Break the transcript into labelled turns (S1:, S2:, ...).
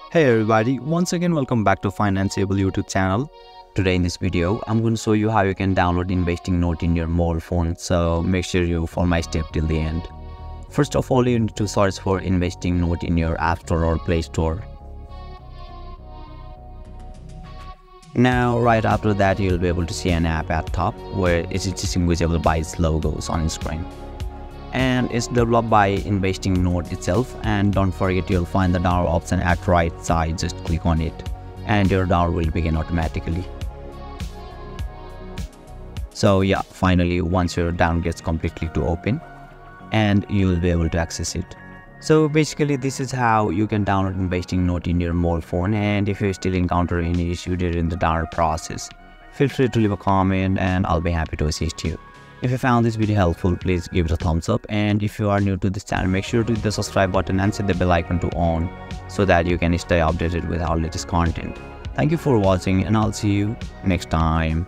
S1: Hey everybody, once again welcome back to Financeable YouTube channel. Today in this video, I'm going to show you how you can download InvestingNote in your mobile phone, so make sure you follow my step till the end. First of all, you need to search for InvestingNote in your App Store or Play Store. Now right after that, you'll be able to see an app at top where it is distinguishable by its logos on screen. And it's developed by InvestingNote itself, and don't forget you'll find the download option at right side. Just click on it and your download will begin automatically. So yeah, finally once your download gets completely to open and you will be able to access it. So basically this is how you can download InvestingNote in your mobile phone, and if you still encounter any issue during the download process, feel free to leave a comment and I'll be happy to assist you. If you found this video helpful, please give it a thumbs up, and if you are new to this channel, make sure to hit the subscribe button and set the bell icon to on so that you can stay updated with our latest content. Thank you for watching and I'll see you next time.